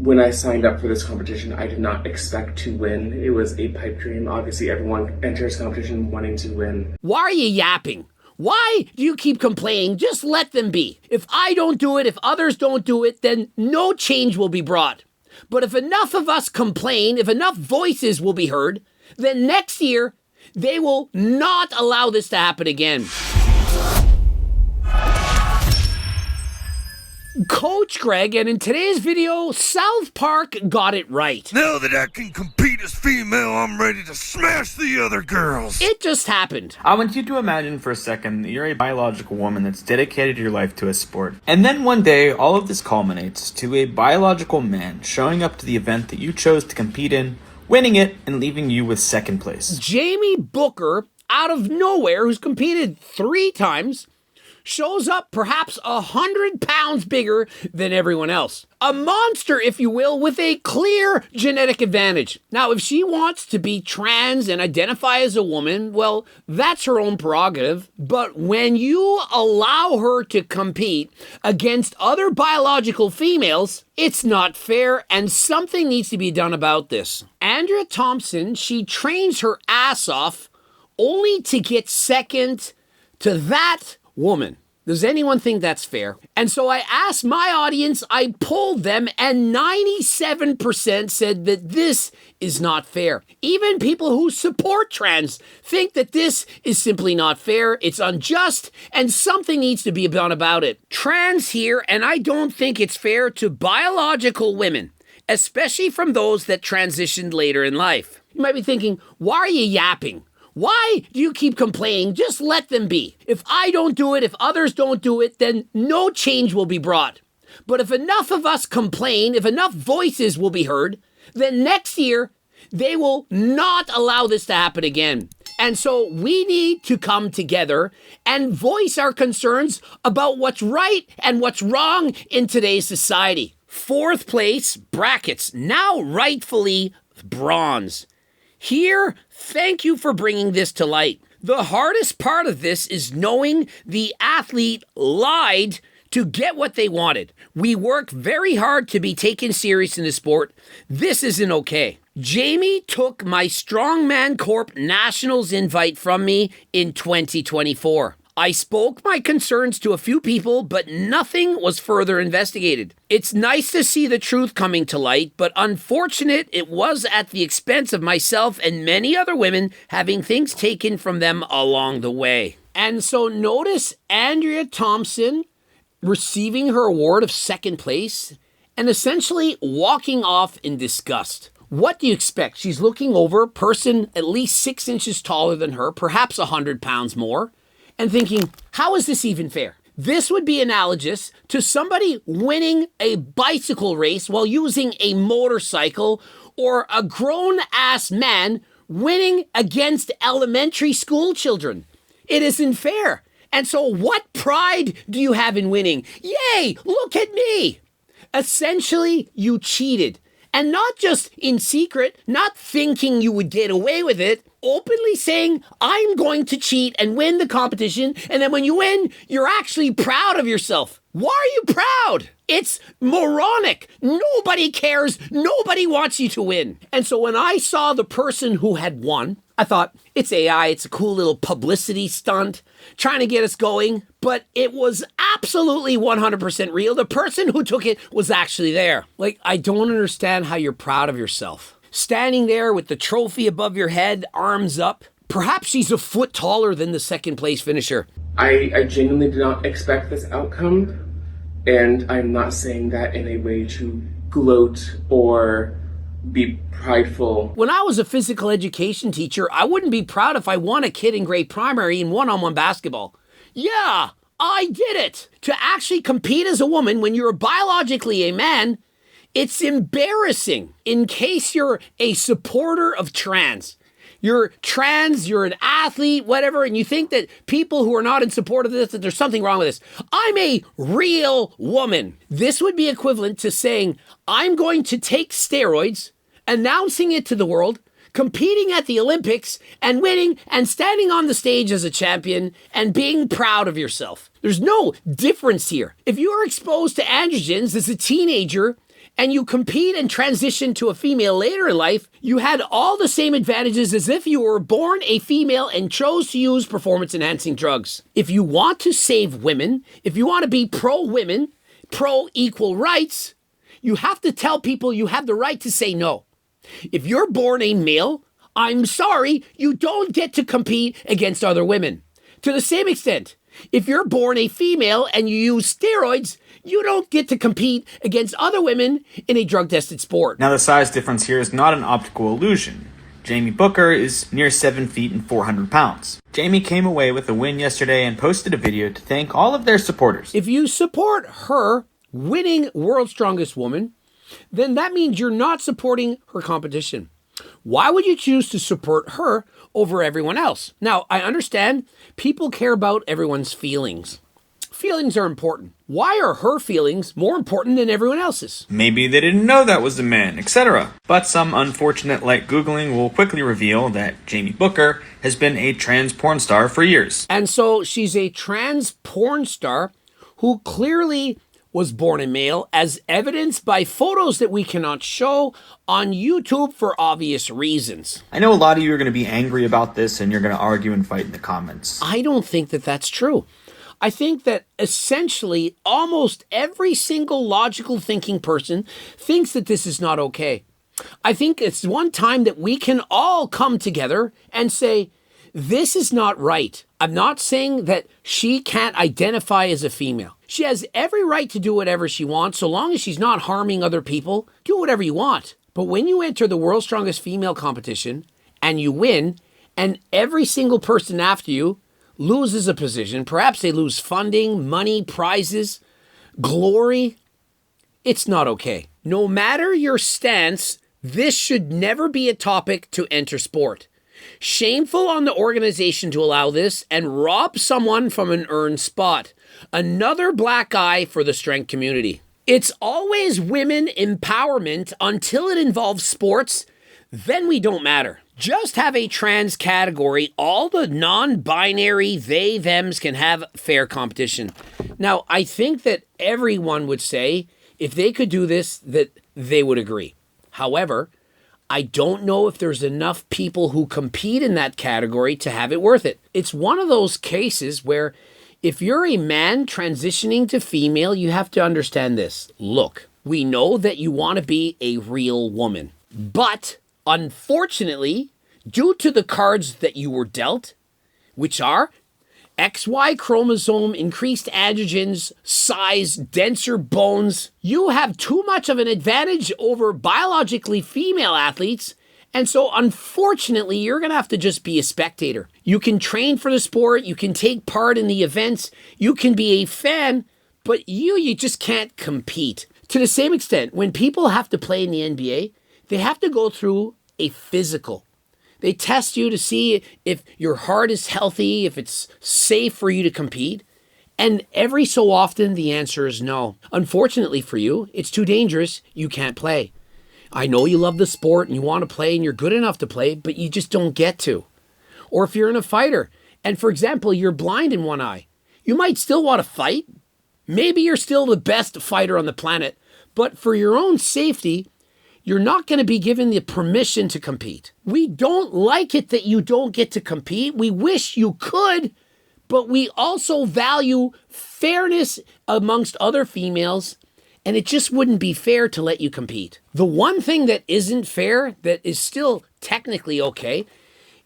When I signed up for this competition, I did not expect to win. It was a pipe dream. Obviously, everyone enters competition wanting to win. Why are you yapping? Why do you keep complaining? Just let them be. If I don't do it, if others don't do it, then no change will be brought. But if enough of us complain, if enough voices will be heard, then next year, they will not allow this to happen again. Coach Greg, and in today's video, South Park got it right. Now that I can compete as female, I'm ready to smash the other girls. It just happened. I want you to imagine for a second that you're a biological woman that's dedicated your life to a sport. And then one day, all of this culminates to a biological man showing up to the event that you chose to compete in, winning it, and leaving you with second place. Jamie Booker, out of nowhere, who's competed 3 times, shows up perhaps 100 pounds bigger than everyone else. A monster, if you will, with a clear genetic advantage. Now, if she wants to be trans and identify as a woman, well, that's her own prerogative. But when you allow her to compete against other biological females, it's not fair, and something needs to be done about this. Andrea Thompson, she trains her ass off only to get second to that woman. Does anyone think that's fair? And so I asked my audience, I polled them, and 97% said that this is not fair. Even people who support trans think that this is simply not fair, it's unjust, and something needs to be done about it. Trans here, and I don't think it's fair to biological women, especially from those that transitioned later in life. You might be thinking, why are you yapping? Why do you keep complaining? Just let them be. If I don't do it, if others don't do it, then no change will be brought. But if enough of us complain, if enough voices will be heard, then next year, they will not allow this to happen again. And so we need to come together and voice our concerns about what's right and what's wrong in today's society. 4th place, brackets, now rightfully bronze. Here, thank you for bringing this to light. The hardest part of this is knowing the athlete lied to get what they wanted. We work very hard to be taken serious in the sport. This isn't okay. Jamie took my Strongman Corp Nationals invite from me in 2024. I spoke my concerns to a few people, but nothing was further investigated. It's nice to see the truth coming to light, but unfortunate it was at the expense of myself and many other women having things taken from them along the way. And so notice Andrea Thompson receiving her award of 2nd place and essentially walking off in disgust. What do you expect? She's looking over a person at least 6 inches taller than her, perhaps 100 pounds more, and thinking, how is this even fair? This would be analogous to somebody winning a bicycle race while using a motorcycle, or a grown-ass man winning against elementary school children. It isn't fair. And so what pride do you have in winning? Yay, look at me. Essentially, you cheated. And not just in secret, not thinking you would get away with it, openly saying, I'm going to cheat and win the competition, and then when you win, you're actually proud of yourself. Why are you proud? It's moronic. Nobody cares. Nobody wants you to win. And so when I saw the person who had won, I thought, it's AI, it's a cool little publicity stunt, trying to get us going, but it was absolutely 100% real. The person who took it was actually there. Like, I don't understand how you're proud of yourself. Standing there with the trophy above your head, arms up. Perhaps she's a foot taller than the 2nd place finisher. I genuinely did not expect this outcome, and I'm not saying that in a way to gloat or be prideful. When I was a physical education teacher, I wouldn't be proud if I won a kid in grade primary in one-on-one basketball. Yeah, I did it. To actually compete as a woman when you're biologically a man, it's embarrassing. In case you're a supporter of trans, you're trans, you're an athlete, whatever, and you think that people who are not in support of this, that there's something wrong with this. I'm a real woman. This would be equivalent to saying, I'm going to take steroids, announcing it to the world, competing at the Olympics, and winning, and standing on the stage as a champion, and being proud of yourself. There's no difference here. If you are exposed to androgens as a teenager, and you compete and transition to a female later in life, you had all the same advantages as if you were born a female and chose to use performance-enhancing drugs. If you want to save women, if you want to be pro-women, pro-equal rights, you have to tell people you have the right to say no. If you're born a male, I'm sorry, you don't get to compete against other women. To the same extent, if you're born a female and you use steroids, you don't get to compete against other women in a drug-tested sport. Now, the size difference here is not an optical illusion. Jamie Booker is near 7 feet and 400 pounds. Jamie came away with a win yesterday and posted a video to thank all of their supporters. If you support her winning World's Strongest Woman, then that means you're not supporting her competition. Why would you choose to support her over everyone else? Now, I understand people care about everyone's feelings. Feelings are important. Why are her feelings more important than everyone else's? Maybe they didn't know that was a man, etc. But some unfortunate light Googling will quickly reveal that Jamie Booker has been a trans porn star for years. And so she's a trans porn star who clearly was born a male, as evidenced by photos that we cannot show on YouTube for obvious reasons. I know a lot of you are going to be angry about this and you're going to argue and fight in the comments. I don't think that that's true. I think that essentially almost every single logical thinking person thinks that this is not okay. I think it's one time that we can all come together and say, this is not right. I'm not saying that she can't identify as a female. She has every right to do whatever she wants, so long as she's not harming other people. Do whatever you want. But when you enter the World's Strongest Female competition and you win, and every single person after you loses a position, perhaps they lose funding, money, prizes, glory, it's not okay. No matter your stance, this should never be a topic to enter sport. Shameful on the organization to allow this and rob someone from an earned spot. Another black eye for the strength community. It's always women empowerment until it involves sports, then we don't matter. Just have a trans category. All the non-binary they, thems can have fair competition. Now, I think that everyone would say if they could do this, that they would agree. However, I don't know if there's enough people who compete in that category to have it worth it. It's one of those cases where if you're a man transitioning to female, you have to understand this. Look, we know that you want to be a real woman, but unfortunately, due to the cards that you were dealt, which are XY chromosome, increased androgens, size, denser bones, you have too much of an advantage over biologically female athletes. And so unfortunately, you're going to have to just be a spectator. You can train for the sport. You can take part in the events. You can be a fan, but you just can't compete. To the same extent, when people have to play in the NBA, they have to go through a physical. They test you to see if your heart is healthy, if it's safe for you to compete. And every so often, the answer is no. Unfortunately for you, it's too dangerous. You can't play. I know you love the sport and you want to play and you're good enough to play, but you just don't get to. Or if you're in a fighter and, for example, you're blind in one eye, you might still want to fight. Maybe you're still the best fighter on the planet, but for your own safety, you're not going to be given the permission to compete. We don't like it that you don't get to compete. We wish you could, but we also value fairness amongst other females, and it just wouldn't be fair to let you compete. The one thing that isn't fair, that is still technically okay,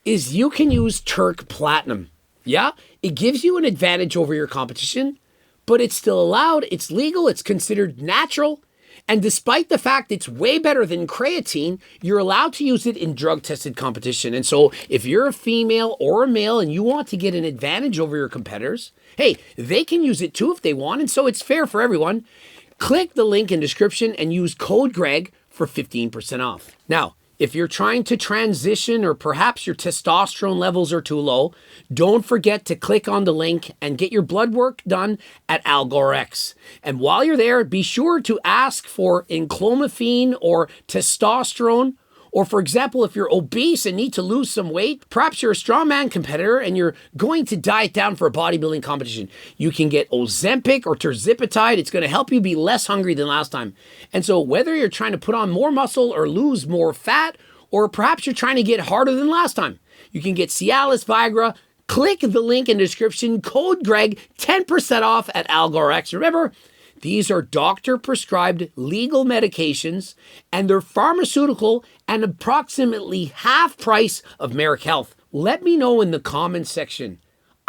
is you can use Turk Platinum. Yeah, it gives you an advantage over your competition, but it's still allowed, it's legal, it's considered natural. And despite the fact it's way better than creatine, you're allowed to use it in drug-tested competition. And so if you're a female or a male and you want to get an advantage over your competitors, hey, they can use it too if they want. And so it's fair for everyone. Click the link in description and use code Greg for 15% off. Now, if you're trying to transition or perhaps your testosterone levels are too low, don't forget to click on the link and get your blood work done at AlgoRx. And while you're there, be sure to ask for enclomiphene or testosterone Or for example, if you're obese and need to lose some weight, perhaps you're a strongman competitor and you're going to diet down for a bodybuilding competition. You can get Ozempic or Tirzepatide. It's going to help you be less hungry than last time. And so whether you're trying to put on more muscle or lose more fat, or perhaps you're trying to get harder than last time, you can get Cialis, Viagra. Click the link in the description, code Greg, 10% off at AlgorX. Remember, these are doctor-prescribed legal medications, and they're pharmaceutical and approximately half price of Merrick Health. Let me know in the comments section.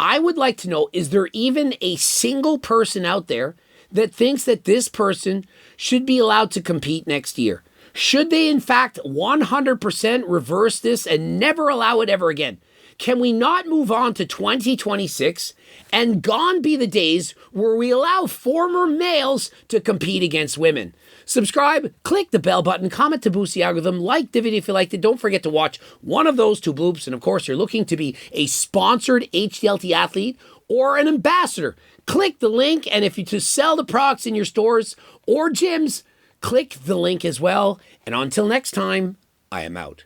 I would like to know, is there even a single person out there that thinks that this person should be allowed to compete next year? Should they, in fact, 100% reverse this and never allow it ever again? Can we not move on to 2026 and gone be the days where we allow former males to compete against women? Subscribe, click the bell button, comment to boost the algorithm, like the video if you liked it. Don't forget to watch one of those two bloops. And of course, you're looking to be a sponsored HDLT athlete or an ambassador. Click the link, and if you to sell the products in your stores or gyms, click the link as well. And until next time, I am out.